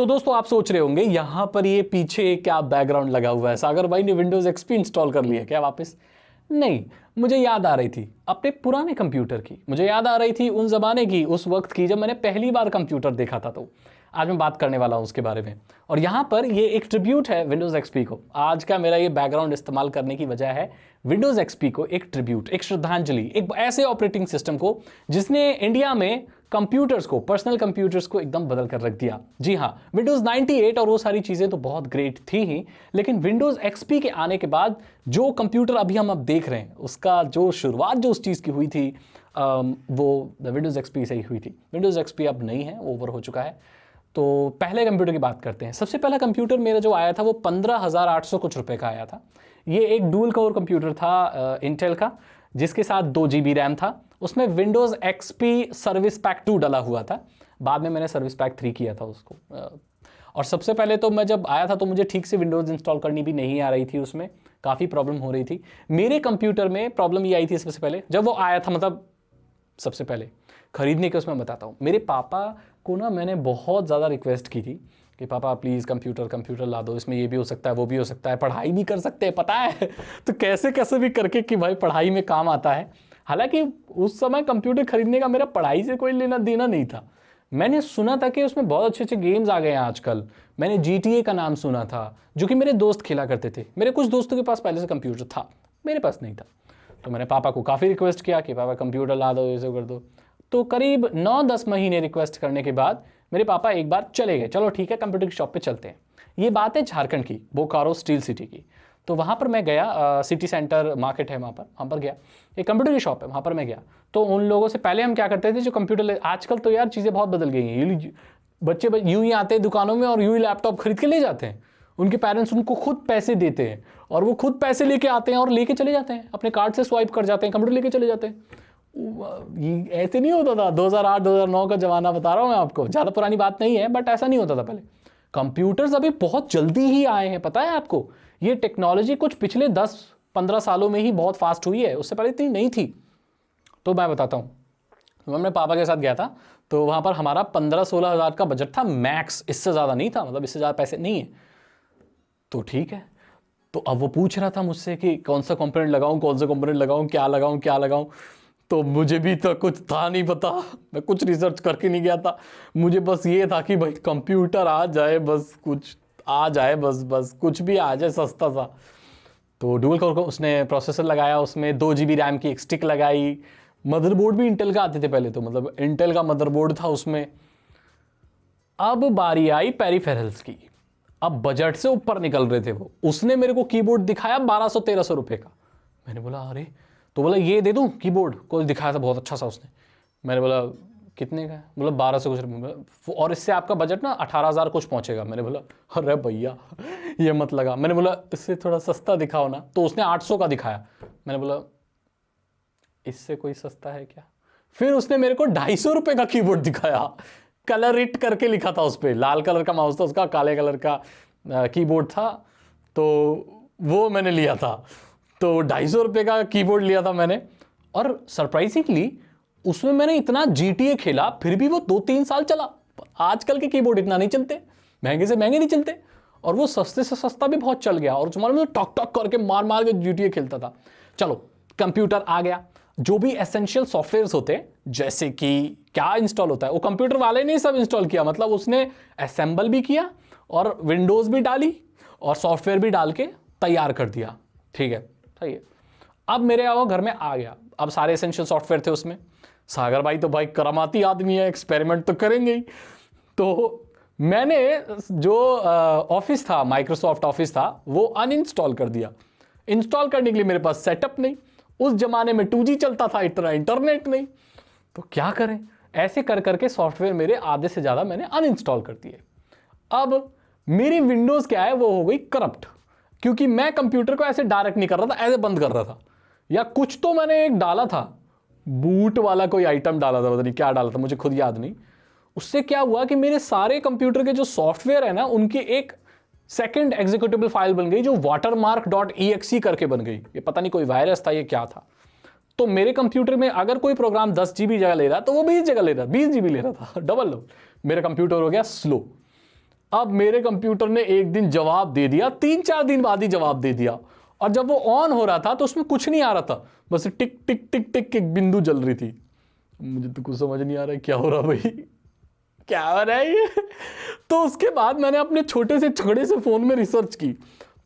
तो दोस्तों आप सोच रहे होंगे यहां पर ये पीछे क्या बैकग्राउंड लगा हुआ है, सागर भाई ने विंडोज एक्सपी इंस्टॉल कर लिया क्या वापस? नहीं, मुझे याद आ रही थी अपने पुराने कंप्यूटर की, मुझे याद आ रही थी उन जमाने की, उस वक्त की जब मैंने पहली बार कंप्यूटर देखा था। तो आज मैं बात करने वाला हूं उसके बारे में। और यहां पर ये एक ट्रिब्यूट है विंडोज एक्सपी को। आज का मेरा ये बैकग्राउंड इस्तेमाल करने की वजह है विंडोज एक्सपी को एक ट्रिब्यूट, एक श्रद्धांजलि, एक ऐसे ऑपरेटिंग सिस्टम को जिसने इंडिया में कंप्यूटर्स को, पर्सनल कंप्यूटर्स को एकदम बदल कर रख दिया। जी हाँ, विंडोज 98 और वो सारी चीज़ें तो बहुत ग्रेट थी ही, लेकिन विंडोज एक्सपी के आने के बाद जो कंप्यूटर अभी हम अब देख रहे हैं उसका जो शुरुआत जो उस चीज़ की हुई थी वो विंडोज एक्सपी से ही हुई थी। विंडोज एक्सपी अब नहीं है, ओवर हो चुका है। तो पहले कंप्यूटर की बात करते हैं। सबसे पहला कंप्यूटर मेरा जो आया था वो 15,800 कुछ रुपए का आया था। ये एक डुअल कोर कंप्यूटर था इंटेल का, जिसके साथ 2 GB रैम था। उसमें विंडोज एक्सपी सर्विस पैक 2 डला हुआ था। बाद में मैंने सर्विस पैक 3 किया था उसको। और सबसे पहले तो मैं जब आया था तो मुझे ठीक से विंडोज इंस्टॉल करनी भी नहीं आ रही थी, उसमें काफ़ी प्रॉब्लम हो रही थी। मेरे कंप्यूटर में प्रॉब्लम ये आई थी सबसे पहले जब वो आया था, मतलब सबसे पहले खरीदने के उसमें बताता हूँ। मेरे पापा को ना मैंने बहुत ज़्यादा रिक्वेस्ट की थी कि पापा प्लीज़ कंप्यूटर ला दो, इसमें ये भी हो सकता है वो भी हो सकता है, पढ़ाई भी कर सकते हैं, पता है तो कैसे कैसे भी करके कि भाई पढ़ाई में काम आता है। हालांकि उस समय कंप्यूटर खरीदने का मेरा पढ़ाई से कोई लेना देना नहीं था। मैंने सुना था कि उसमें बहुत अच्छे अच्छे गेम्स आ गए हैं आजकल। मैंने GTA का नाम सुना था, जो कि मेरे दोस्त खेला करते थे। मेरे कुछ दोस्तों के पास पहले से कंप्यूटर था, मेरे पास नहीं था। तो मैंने पापा को काफ़ी रिक्वेस्ट किया कि पापा कंप्यूटर ला दो, ऐसे कर दो। तो करीब 9-10 महीने रिक्वेस्ट करने के बाद मेरे पापा एक बार चले गए, चलो ठीक है कंप्यूटर की शॉप पे चलते हैं। ये बात है झारखंड की, बोकारो स्टील सिटी की। तो वहाँ पर मैं गया, सिटी सेंटर मार्केट है वहाँ पर गया, एक कंप्यूटर की शॉप है वहाँ पर मैं गया। तो उन लोगों से पहले हम क्या करते थे, जो कंप्यूटर, आजकल तो यार चीज़ें बहुत बदल गई हैं। बच्चे यूँ ही आते हैं दुकानों में और यूँ ही लैपटॉप खरीद के ले जाते हैं। उनके पेरेंट्स उनको खुद पैसे देते हैं और वो खुद पैसे लेके आते हैं और लेके चले जाते हैं, अपने कार्ड से स्वाइप कर जाते हैं, कंप्यूटर लेके चले जाते हैं। ये ऐसे नहीं होता था। 2008-2009 का जमाना बता रहा हूँ मैं आपको, ज़्यादा पुरानी बात नहीं है, बट ऐसा नहीं होता था पहले। कंप्यूटर्स अभी बहुत जल्दी ही आए हैं, पता है आपको। ये टेक्नोलॉजी कुछ पिछले 10-15 सालों में ही बहुत फास्ट हुई है, उससे पहले इतनी नहीं थी। तो मैं बताता हूँ, मैं अपने पापा के साथ गया था, तो वहाँ पर हमारा 15-16 हज़ार का बजट था मैक्स, इससे ज़्यादा नहीं था, मतलब इससे ज़्यादा पैसे नहीं है। तो ठीक है, तो अब वो पूछ रहा था मुझसे कि कौन सा कंपोनेंट लगाऊं, कौन सा कंपोनेंट लगाऊं, क्या लगाऊं। तो मुझे भी तो कुछ था नहीं पता, मैं कुछ रिसर्च करके नहीं गया था। मुझे बस ये था कि भाई कंप्यूटर आ जाए, बस कुछ आ जाए, बस कुछ भी आ जाए सस्ता सा। तो डुअल कोर को उसने प्रोसेसर लगाया, उसमें 2 GB रैम की एक स्टिक लगाई। मदरबोर्ड भी इंटेल का आते थे पहले, तो मतलब इंटेल का मदरबोर्ड था उसमें। अब बारी आई पेरिफेरल्स की। अब बजट से ऊपर निकल रहे थे वो। उसने मेरे को कीबोर्ड दिखाया 1200-1300 रुपए का। मैंने बोला अरे, तो बोला ये दे दूं कीबोर्ड, कोई दिखाया था बहुत अच्छा सा उसने। मैंने बोला कितने का है? बोला 1200 कुछ रुपये, और इससे आपका बजट ना 18,000 कुछ पहुंचेगा। मैंने बोला अरे भैया ये मत लगा। मैंने बोला इससे थोड़ा सस्ता दिखाओ ना। तो उसने 800 का दिखाया। मैंने बोला इससे कोई सस्ता है क्या? फिर उसने मेरे को 250 रुपये का कीबोर्ड दिखाया, कलर इट करके लिखा था उस पर, लाल कलर का माउस था उसका, काले कलर का कीबोर्ड था। तो वो मैंने लिया था। तो 250 रुपये का कीबोर्ड लिया था मैंने। और सरप्राइजिंगली उसमें मैंने इतना GTA खेला, फिर भी वो 2-3 साल चला। आजकल के कीबोर्ड इतना नहीं चलते, महंगे से महंगे नहीं चलते, और वो सस्ते से सस्ता भी बहुत चल गया। और तुम्हारे में टक टक करके मार मार के GTA खेलता था। चलो कंप्यूटर आ गया, जो भी एसेंशियल सॉफ्टवेयर्स होते हैं, जैसे कि क्या इंस्टॉल होता है, वो कंप्यूटर वाले ने सब इंस्टॉल किया। मतलब उसने असेंबल भी किया और विंडोज भी डाली और सॉफ्टवेयर भी डाल के तैयार कर दिया। ठीक है, सही है। अब मेरे घर में आ गया, अब सारे एसेंशियल सॉफ्टवेयर थे उसमें। सागर भाई तो भाई करामाती आदमी है, एक्सपेरिमेंट तो करेंगे ही। तो मैंने जो ऑफिस था, माइक्रोसॉफ्ट ऑफिस था, वो अनइंस्टॉल कर दिया। इंस्टॉल करने के लिए मेरे पास सेटअप नहीं, उस जमाने में 2G चलता था, इतना इंटरनेट नहीं। तो क्या करें, ऐसे कर करके सॉफ्टवेयर मेरे आधे से ज़्यादा मैंने अनइंस्टॉल कर दिए। अब मेरी विंडोज़ क्या है, वो हो गई करप्ट, क्योंकि मैं कंप्यूटर को ऐसे डायरेक्ट नहीं कर रहा था, ऐसे बंद कर रहा था। या कुछ तो मैंने एक डाला था, बूट वाला कोई आइटम डाला था, पता नहीं क्या डाला था, मुझे खुद याद नहीं। उससे क्या हुआ कि मेरे सारे कंप्यूटर के जो सॉफ्टवेयर है ना, उनकी एक सेकंड एग्जीक्यूटिबल फाइल बन गई, जो watermark.exe करके बन गई। ये पता नहीं कोई वायरस था, ये क्या था। तो मेरे कंप्यूटर में अगर कोई प्रोग्राम 10 GB जगह ले रहा तो वो 20 जगह ले रहा, 20 GB ले रहा था, डबल। मेरा कंप्यूटर हो गया स्लो। अब मेरे कंप्यूटर ने एक दिन जवाब दे दिया, 3-4 दिन बाद ही जवाब दे दिया, और जब वो ऑन हो रहा था तो उसमें कुछ नहीं आ रहा था, बस टिक टिक टिक टिक एक बिंदु जल रही थी। मुझे तो कुछ समझ नहीं आ रहा है क्या हो रहा भाई, क्या हो रहा है ये। तो उसके बाद मैंने अपने छोटे से छकड़े से फोन में रिसर्च की,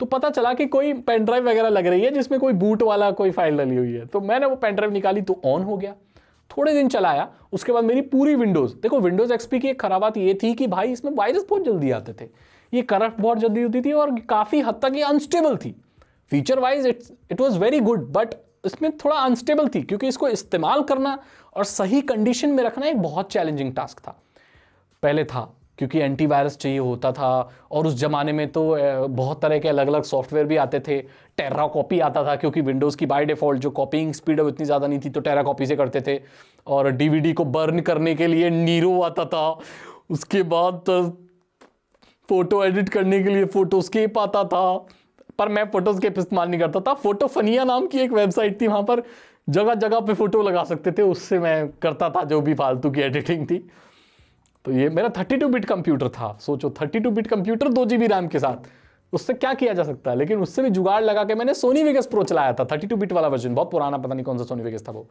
तो पता चला कि कोई पेन ड्राइव वगैरह लग रही है जिसमें कोई बूट वाला कोई फाइल डली हुई है। तो मैंने वो पेन ड्राइव निकाली तो ऑन हो गया। थोड़े दिन चलाया, उसके बाद मेरी पूरी विंडोज, देखो विंडोज एक्सपी की एक खराब बात ये थी कि भाई इसमें वायरस बहुत जल्दी आते थे, ये करप्ट बहुत जल्दी होती थी और काफी हद तक ये अनस्टेबल थी। Feature wise it was very good, but इसमें थोड़ा अनस्टेबल थी क्योंकि इसको इस्तेमाल करना और सही कंडीशन में रखना एक बहुत चैलेंजिंग टास्क था। पहले था क्योंकि एंटीवायरस चाहिए होता था, और उस जमाने में तो बहुत तरह के अलग अलग सॉफ्टवेयर भी आते थे। टेरा कॉपी आता था क्योंकि विंडोज़ की बाय डिफ़ॉल्ट जो कॉपीइंग स्पीड है इतनी ज़्यादा नहीं थी, तो टेरा कॉपी से करते थे। और डीवीडी को बर्न करने के लिए नीरो आता था। उसके बाद फ़ोटो एडिट करने के लिए फ़ोटोस्केप आता था, पर मैं फ़ोटोस्केप इस्तेमाल नहीं करता था। फोटोफनिया नाम की एक वेबसाइट थी, वहाँ पर जगह जगह पे फ़ोटो लगा सकते थे, उससे मैं करता था जो भी फालतू की एडिटिंग थी। तो ये मेरा 32 बिट कंप्यूटर था। सोचो 32 बिट कंप्यूटर 2 GB रैम के साथ, उससे क्या किया जा सकता है। लेकिन उससे भी जुगाड़ लगा के मैंने सोनी वेगस प्रो चलाया था, 32 बिट वाला वर्जन, बहुत पुराना, पता नहीं कौन सा सोनी वेगस था वो।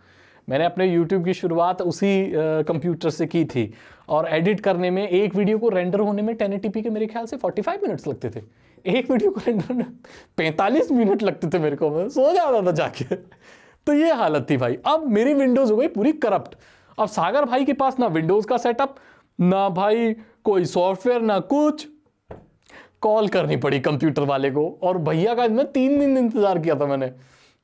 मैंने अपने यूट्यूब की शुरुआत उसी कंप्यूटर से की थी, और एडिट करने में एक वीडियो को रेंडर होने में 1080p के मेरे ख्याल से 45 मिनट्स लगते थे। एक वीडियो को रेंडर होने 45 मिनट लगते थे मेरे को, मैं सो जाता था जाके। तो ये हालत थी भाई। अब मेरी विंडोज़ हो गई पूरी करप्ट। अब सागर भाई के पास ना विंडोज़ का सेटअप, ना भाई कोई सॉफ्टवेयर, ना कुछ। कॉल करनी पड़ी कंप्यूटर वाले को, और भैया का मैं 3 दिन इंतजार किया था मैंने,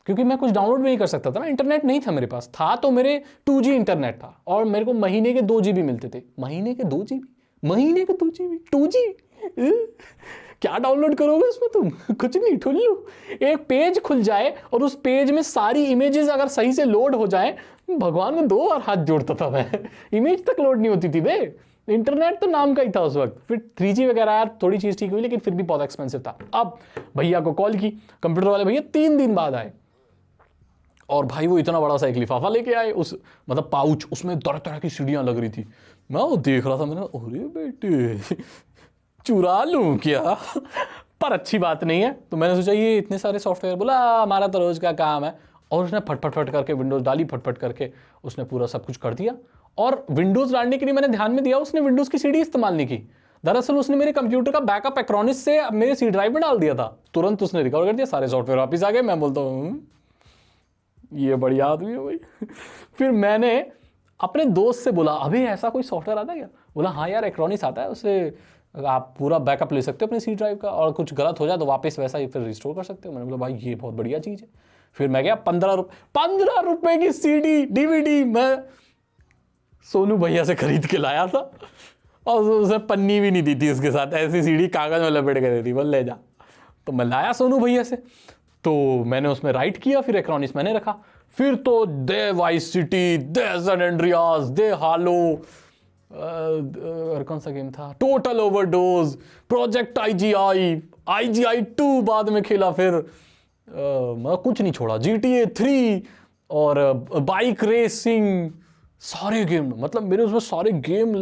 क्योंकि मैं कुछ डाउनलोड भी नहीं कर सकता था ना, इंटरनेट नहीं था मेरे पास। था तो मेरे 2G इंटरनेट था, और मेरे को महीने के 2 GB मिलते थे। महीने के 2 GB, महीने के 2 GB, 2G क्या डाउनलोड करोगे उसमें तुम? कुछ नहीं, ठुल्लू। एक पेज खुल जाए और उस पेज में सारी इमेजेस अगर सही से लोड हो जाए, भगवान में 2 बार हाथ जोड़ता था मैं। इमेज तक लोड नहीं होती थी बे। इंटरनेट तो नाम का ही था उस वक्त। फिर 3G वगैरह यार थोड़ी चीज ठीक हुई, लेकिन फिर भी बहुत एक्सपेंसिव था। अब भैया को कॉल की, कंप्यूटर वाले भैया 3 दिन बाद आए, और भाई वो इतना बड़ा सा एक लिफाफा लेके आए, उस मतलब पाउच, उसमें तरह तरह की सीढ़ियां लग रही थी। मैं वो देख रहा था, मैंने अरे बेटे चुरा लूं क्या? पर अच्छी बात नहीं है, तो मैंने सोचा ये इतने सारे सॉफ्टवेयर, बोला हमारा तो रोज का काम है। और उसने फटफट करके विंडोज डाली, फटफट करके उसने पूरा सब कुछ कर दिया। और विंडोज डालने के लिए मैंने ध्यान में दिया, उसने विंडोज की सीडी इस्तेमाल नहीं की। दरअसल उसने मेरे कंप्यूटर का बैकअप एक्रोनिस से मेरे सी ड्राइव में डाल दिया था। तुरंत उसने रिकवर कर दिया, सारे सॉफ्टवेयर वापिस आ गए। मैं बोलता हूँ ये बढ़िया आदमी है भाई। फिर मैंने अपने दोस्त से बोला, अभी ऐसा कोई सॉफ्टवेयर आता है क्या? बोला हाँ यार, एक्रोनिस आता है, उससे आप पूरा बैकअप ले सकते हो अपने सी ड्राइव का, और कुछ गलत हो जाए तो वापस वैसा ही फिर रिस्टोर कर सकते हो। मैंने बोला भाई ये बहुत बढ़िया चीज़ है। फिर मैं गया, 15 रुपए की CD DVD मैं सोनू भैया से खरीद के लाया था, और उसे पन्नी भी नहीं दी थी उसके साथ, ऐसी CD कागज में लपेट के दे दी, बोल ले जा। तो मैं लाया सोनू भैया से, तो मैंने उसमें राइट किया, फिर एक्रोनिस मैंने रखा। फिर तो दे वाइस सिटी, दे सैन एंड्रियास, दे हालो, और कौन सा गेम था, टोटल ओवरडोज, प्रोजेक्ट IGI 2 बाद में खेला। फिर मतलब कुछ नहीं छोड़ा, GTA 3 और बाइक रेसिंग, सारे गेम, मतलब मेरे उसमें सारे गेम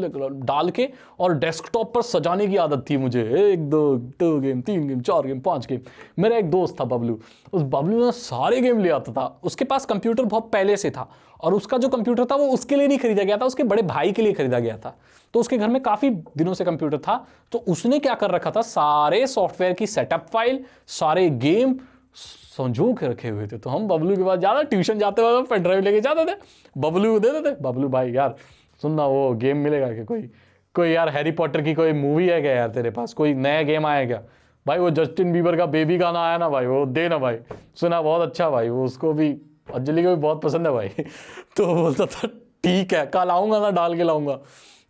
डाल के, और डेस्कटॉप पर सजाने की आदत थी मुझे। 1 2 गेम, 3 गेम, 4 गेम, 5 गेम। मेरा एक दोस्त था बबलू, उस बबलू ने सारे गेम ले आता था। उसके पास कंप्यूटर बहुत पहले से था, और उसका जो कंप्यूटर था वो उसके लिए नहीं खरीदा गया था, उसके बड़े भाई के लिए खरीदा गया था। तो उसके घर में काफ़ी दिनों से कंप्यूटर था, तो उसने क्या कर रखा था, सारे सॉफ्टवेयर की सेटअप फाइल, सारे गेम संजो के रखे हुए थे। तो हम बबलू के पास जाना, ट्यूशन जाते वक्त पेन ड्राइव लेके जाते थे, बबलू को दे देते, बबलू भाई यार सुनना, वो गेम मिलेगा कि कोई यार हैरी पॉटर की कोई मूवी है क्या यार तेरे पास, कोई नया गेम आया क्या भाई? वो जस्टिन बीबर का बेबी गाना आया ना भाई, वो दे ना भाई, सुना बहुत अच्छा भाई, वो उसको भी, अंजलि को भी बहुत पसंद है भाई। तो बोलता था ठीक है, कल आऊँगा ना, डाल के लाऊंगा।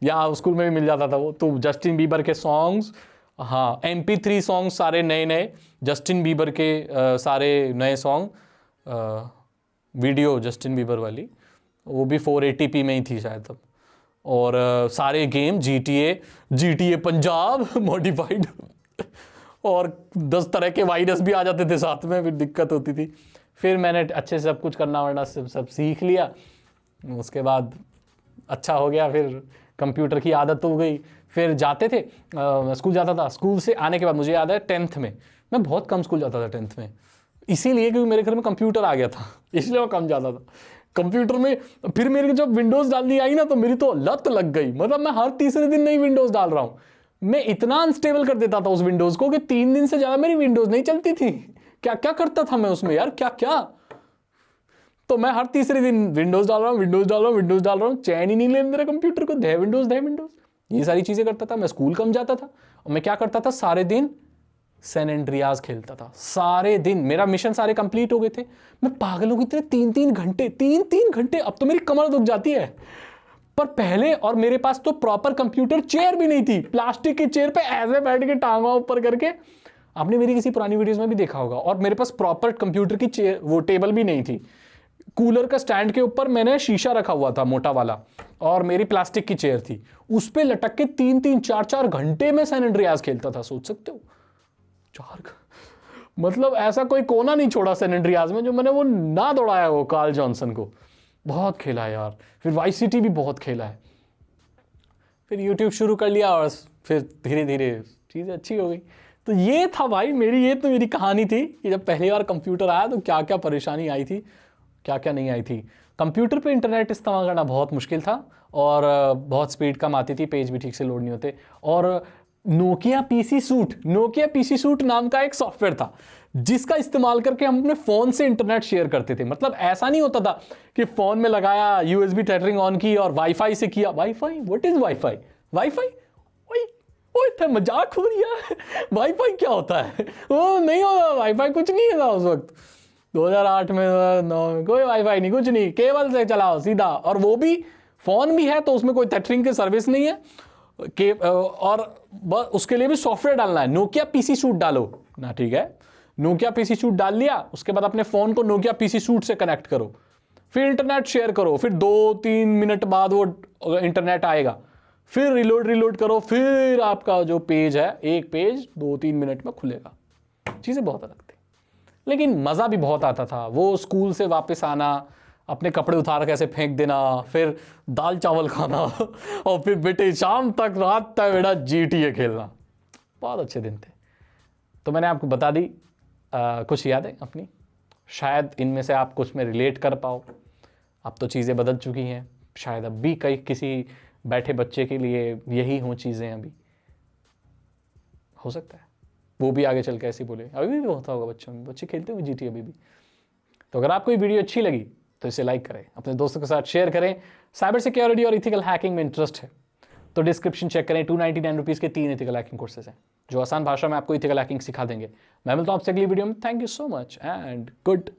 या स्कूल में भी मिल जाता था वो, तो जस्टिन बीबर के सॉन्ग्स, हाँ MP3 सॉन्ग सारे नए नए, जस्टिन बीबर के सारे नए सॉन्ग, वीडियो जस्टिन बीबर वाली, वो भी 480p में ही थी शायद तब। और सारे गेम GTA पंजाब मॉडिफाइड, और 10 तरह के वायरस भी आ जाते थे साथ में, फिर दिक्कत होती थी। फिर मैंने अच्छे से सब कुछ करना वरना सब सीख लिया, उसके बाद अच्छा हो गया। फिर कंप्यूटर की आदत तो हो गई। फिर जाते थे स्कूल जाता था, स्कूल से आने के बाद मुझे याद है 10th में मैं बहुत कम स्कूल जाता था 10th में, इसीलिए क्योंकि मेरे घर में कंप्यूटर आ गया था इसलिए मैं कम जाता था कंप्यूटर में। फिर मेरे जब विंडोज़ डालनी आई ना तो मेरी तो लत लग गई, मतलब मैं हर तीसरे दिन नई विंडोज़ डाल रहा हूँ। मैं इतना अनस्टेबल कर देता था उस विंडोज़ को कि 3 दिन से ज़्यादा मेरी विंडोज़ नहीं चलती थी। क्या क्या करता था मैं उसमें यार, क्या क्या। तो मैं हर तीसरे दिन विंडोज़ डाल रहा हूँ, विंडोज़ डाल रहा हूँ, विंडोज़ डाल रहा हूँ, चैन ही नहीं ले मेरे कंप्यूटर को, दे विंडोज़, ये सारी चीज़ें करता था। मैं स्कूल कम जाता था और मैं क्या करता था, सारे दिन सैन एंड्रियास खेलता था सारे दिन। मेरा मिशन सारे कंप्लीट हो गए थे। मैं पागलों की तरह 3-3 घंटे, अब तो मेरी कमर दुख जाती है। पर पहले, और मेरे पास तो प्रॉपर कंप्यूटर चेयर भी नहीं थी, प्लास्टिक की चेयर पे ऐसे बैठ के टांगा ऊपर करके, आपने मेरी किसी पुरानी वीडियोस में भी देखा होगा। और मेरे पास प्रॉपर कंप्यूटर की चेयर, वो टेबल भी नहीं थी। कूलर का स्टैंड के ऊपर मैंने शीशा रखा हुआ था मोटा वाला, और मेरी प्लास्टिक की चेयर थी, उस पे लटक के 3-3 4-4 घंटे में सैन एंड्रियास खेलता था। सोच सकते हो, मतलब ऐसा कोई कोना नहीं छोड़ा सैन एंड्रियास में जो मैंने वो ना दौड़ाया हो कार्ल जॉनसन को। बहुत खेला है यार। फिर वाइस सिटी भी बहुत खेला है। फिर यूट्यूब शुरू कर लिया और फिर धीरे धीरे चीज़ें अच्छी हो गई। तो ये था भाई मेरी कहानी थी कि जब पहली बार कंप्यूटर आया तो क्या क्या परेशानी आई थी, क्या क्या नहीं आई थी। कंप्यूटर पे इंटरनेट इस्तेमाल करना बहुत मुश्किल था और बहुत स्पीड कम आती थी, पेज भी ठीक से लोड नहीं होते। और नोकिया पीसी सूट नाम का एक सॉफ्टवेयर था जिसका इस्तेमाल करके हम अपने फोन से इंटरनेट शेयर करते थे। मतलब ऐसा नहीं होता था कि फोन में लगाया, यूएसबी टेथरिंग ऑन की और वाईफाई से किया। Wifi, what is wifi? Wifi ओए मजाक हो रही है वाईफाई क्या होता है? वो नहीं होता वाईफाई, कुछ नहीं था उस वक्त 2008 में 2009 में कोई वाईफाई नहीं, कुछ नहीं, केबल से चलाओ सीधा। और वो भी फोन भी है तो उसमें कोई टेथरिंग की सर्विस नहीं है और उसके लिए भी सॉफ्टवेयर डालना है। नोकिया पीसी सूट डालो ना, ठीक है, नोकिया पीसी सूट डाल लिया, उसके बाद अपने फोन को नोकिया पीसी सूट से कनेक्ट करो, फिर इंटरनेट शेयर करो, फिर 2-3 मिनट बाद वो इंटरनेट आएगा, फिर रिलोड करो, फिर आपका जो पेज है, एक पेज 2-3 मिनट में खुलेगा। चीज़ें बहुत अलग थी, लेकिन मज़ा भी बहुत आता था। वो स्कूल से वापस आना, अपने कपड़े उतार के ऐसे फेंक देना, फिर दाल चावल खाना और फिर बेटे शाम तक, रात तक बेटा GTA खेलना। बहुत अच्छे दिन थे। तो मैंने आपको बता दी कुछ यादें अपनी, शायद इनमें से आप कुछ में रिलेट कर पाओ। अब तो चीज़ें बदल चुकी हैं, शायद अब भी किसी बैठे बच्चे के लिए यही हों चीज़ें, अभी हो सकता है वो भी आगे चल के ऐसे बोले। अभी भी होता होगा बच्चे खेलते हुए GTA अभी भी। तो अगर आपको ये वीडियो अच्छी लगी तो इसे लाइक करें, अपने दोस्तों के साथ शेयर करें। साइबर सिक्योरिटी और इथिकल हैकिंग में इंटरेस्ट है तो डिस्क्रिप्शन चेक करें, 299 रुपीज़ के 3 इथिकल हैकिंग कोर्सेज हैं जो आसान भाषा में आपको इथिकल हैकिंग सिखा देंगे। मैं मिलता हूँ आपसे अगली वीडियो में। Thank you so much and good